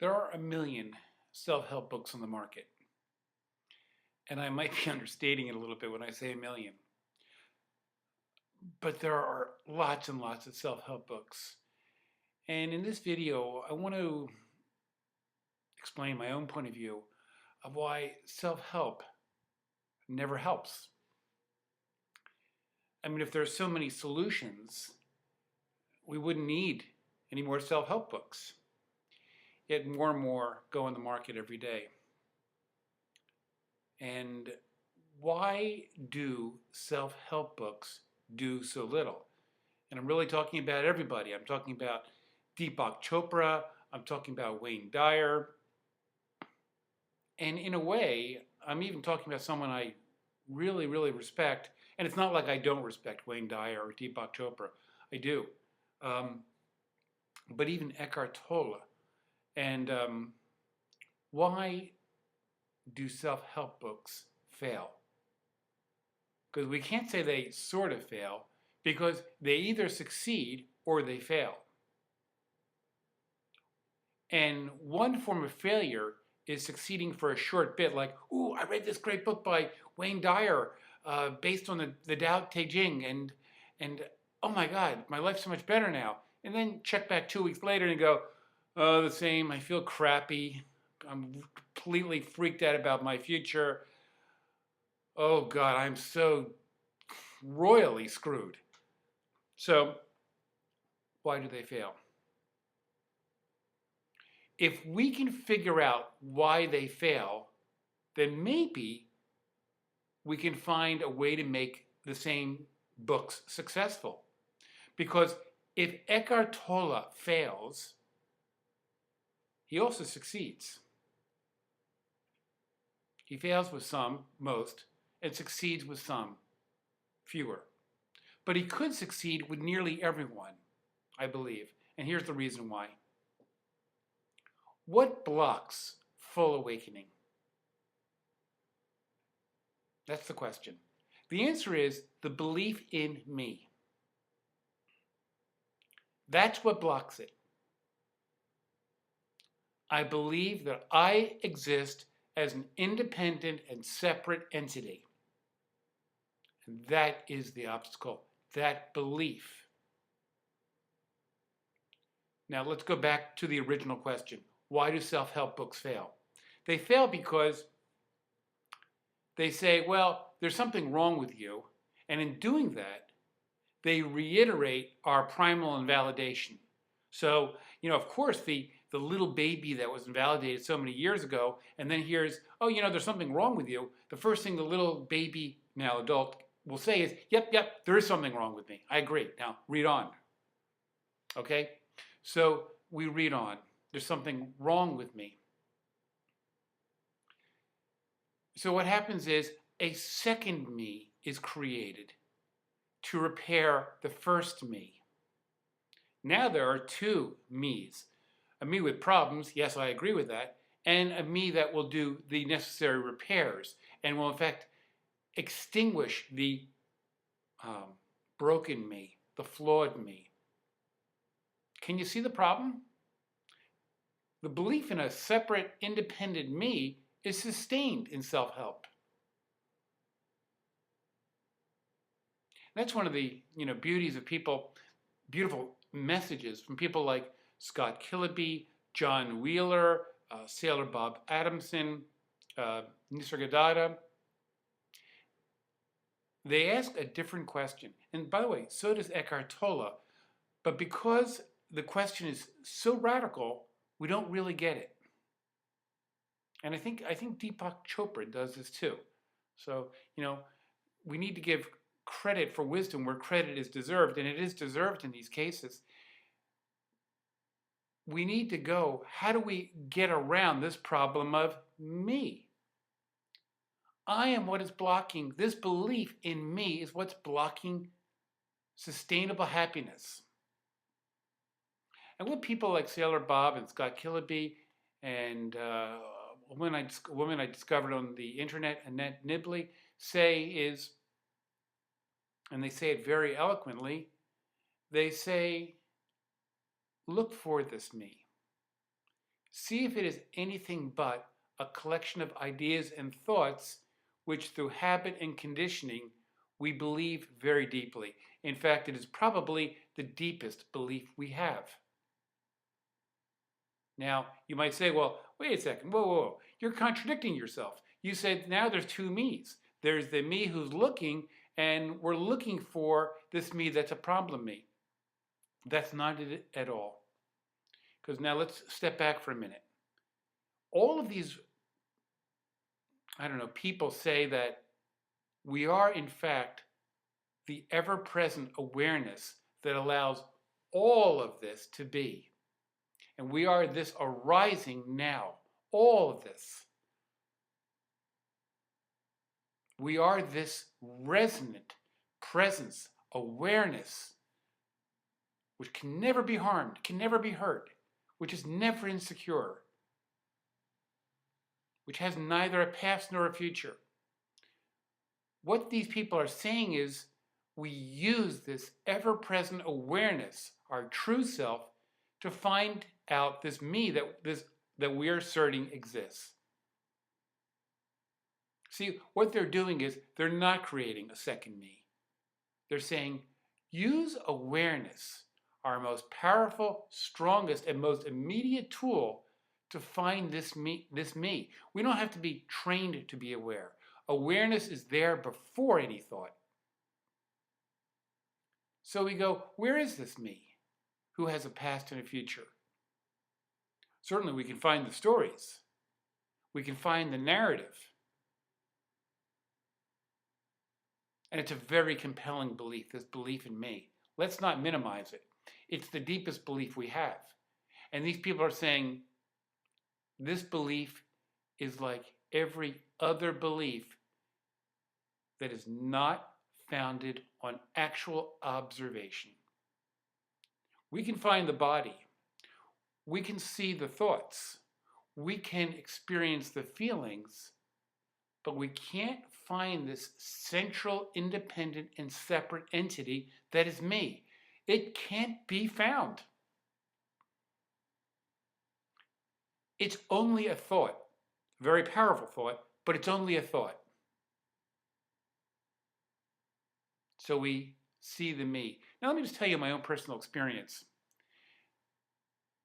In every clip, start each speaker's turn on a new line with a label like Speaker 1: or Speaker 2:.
Speaker 1: There are a million self-help books on the market, and I might be understating it a little bit when I say a million, but there are lots and lots of self-help books. And in this video, I want to explain my own point of view of why self-help never helps. I mean, if there's so many solutions, we wouldn't need any more self-help books. Yet more and more go on the market every day. And why do self-help books do so little? And I'm really talking about everybody. I'm talking about Deepak Chopra. I'm talking about Wayne Dyer. And in a way, I'm even talking about someone I really, really respect. And it's not like I don't respect Wayne Dyer or Deepak Chopra. I do. But even Eckhart Tolle. And why do self-help books fail? Because we can't say they sort of fail, because they either succeed or they fail. And one form of failure is succeeding for a short bit, like, ooh, I read this great book by Wayne Dyer based on the Tao Te Ching, and oh my God, my life's so much better now. And then check back 2 weeks later and go, oh, the same, I feel crappy. I'm completely freaked out about my future. Oh God, I'm so royally screwed. So why do they fail? If we can figure out why they fail, then maybe we can find a way to make the same books successful. Because if Eckhart Tolle fails, he also succeeds. He fails with some, most, and succeeds with some, fewer. But he could succeed with nearly everyone, I believe. And here's the reason why. What blocks full awakening? That's the question. The answer is the belief in me. That's what blocks it. I believe that I exist as an independent and separate entity. And that is the obstacle, that belief. Now let's go back to the original question. Why do self-help books fail? They fail because they say, well, there's something wrong with you. And in doing that, they reiterate our primal invalidation. So, of course, the little baby that was invalidated so many years ago, and then hears, oh, there's something wrong with you. The first thing the little baby, now adult, will say is, yep, there is something wrong with me. I agree. Now, read on. Okay? So we read on. There's something wrong with me. So what happens is a second me is created to repair the first me. Now there are two me's. A me with problems, yes, I agree with that, and a me that will do the necessary repairs and will in fact extinguish the broken me, the flawed me. Can you see the problem? The belief in a separate, independent me is sustained in self-help. That's one of the beauties of beautiful messages from people like Scott Killaby, John Wheeler, Sailor Bob Adamson, Nisargadatta. They ask a different question. And by the way, so does Eckhart Tolle. But because the question is so radical, we don't really get it. And I think Deepak Chopra does this too. So, we need to give credit for wisdom where credit is deserved, and it is deserved in these cases. We need to go, how do we get around this problem of me? I am what is blocking, this belief in me is what's blocking sustainable happiness. And what people like Sailor Bob and Scott Killaby and a woman I discovered on the internet, Annette Nibley, say is, and they say it very eloquently, they say, look for this me. see if it is anything but a collection of ideas and thoughts which through habit and conditioning we believe very deeply. In fact, it is probably the deepest belief we have. Now, you might say, well, wait a second, whoa, whoa, whoa. You're contradicting yourself. You said now there's two me's. There's the me who's looking, and we're looking for this me that's a problem me. That's not it at all. Because now let's step back for a minute. All of these, people say that we are in fact the ever-present awareness that allows all of this to be. And we are this arising now, all of this. We are this resonant presence, awareness, which can never be harmed, can never be hurt, which is never insecure, which has neither a past nor a future. What these people are saying is we use this ever-present awareness, our true self, to find out this me that we are asserting exists. See, what they're doing is they're not creating a second me. They're saying, use awareness, our most powerful, strongest, and most immediate tool to find this me. We don't have to be trained to be aware. Awareness is there before any thought. So we go, where is this me who has a past and a future? Certainly we can find the stories. We can find the narrative. And it's a very compelling belief, this belief in me. Let's not minimize it. It's the deepest belief we have. And these people are saying this belief is like every other belief that is not founded on actual observation. We can find the body. We can see the thoughts. We can experience the feelings, but we can't find this central, independent, and separate entity that is me. It can't be found. It's only a thought, very powerful thought, but it's only a thought. So we see the me. Now let me just tell you my own personal experience.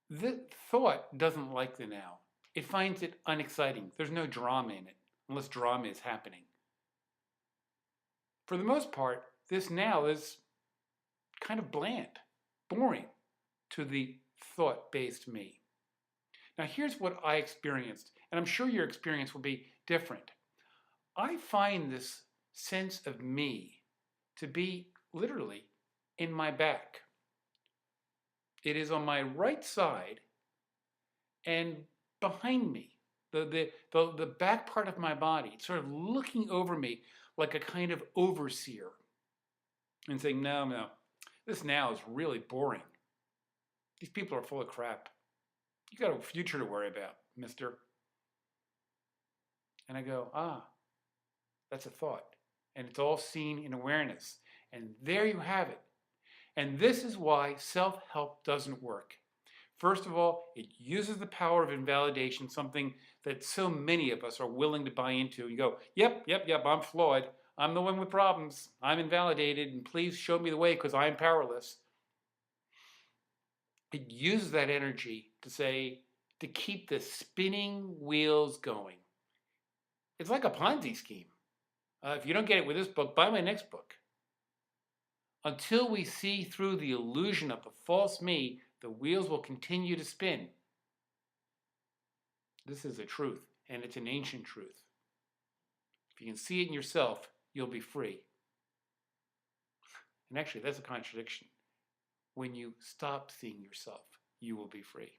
Speaker 1: The thought doesn't like the now. It finds it unexciting. There's no drama in it, unless drama is happening. For the most part, this now is kind of bland, boring to the thought-based me. Now here's what I experienced, and I'm sure your experience will be different. I find this sense of me to be literally in my back. It is on my right side and behind me, the back part of my body, sort of looking over me like a kind of overseer and saying, no, this now is really boring. These people are full of crap. You got a future to worry about, mister. And I go, that's a thought. And it's all seen in awareness. And there you have it. And this is why self-help doesn't work. First of all, it uses the power of invalidation, something that so many of us are willing to buy into. You go, yep, I'm flawed. I'm the one with problems. I'm invalidated, and please show me the way because I'm powerless. It uses that energy to keep the spinning wheels going. It's like a Ponzi scheme. If you don't get it with this book, buy my next book. Until we see through the illusion of the false me, the wheels will continue to spin. This is a truth, and it's an ancient truth. If you can see it in yourself, you'll be free. And actually, that's a contradiction. When you stop seeing yourself, you will be free.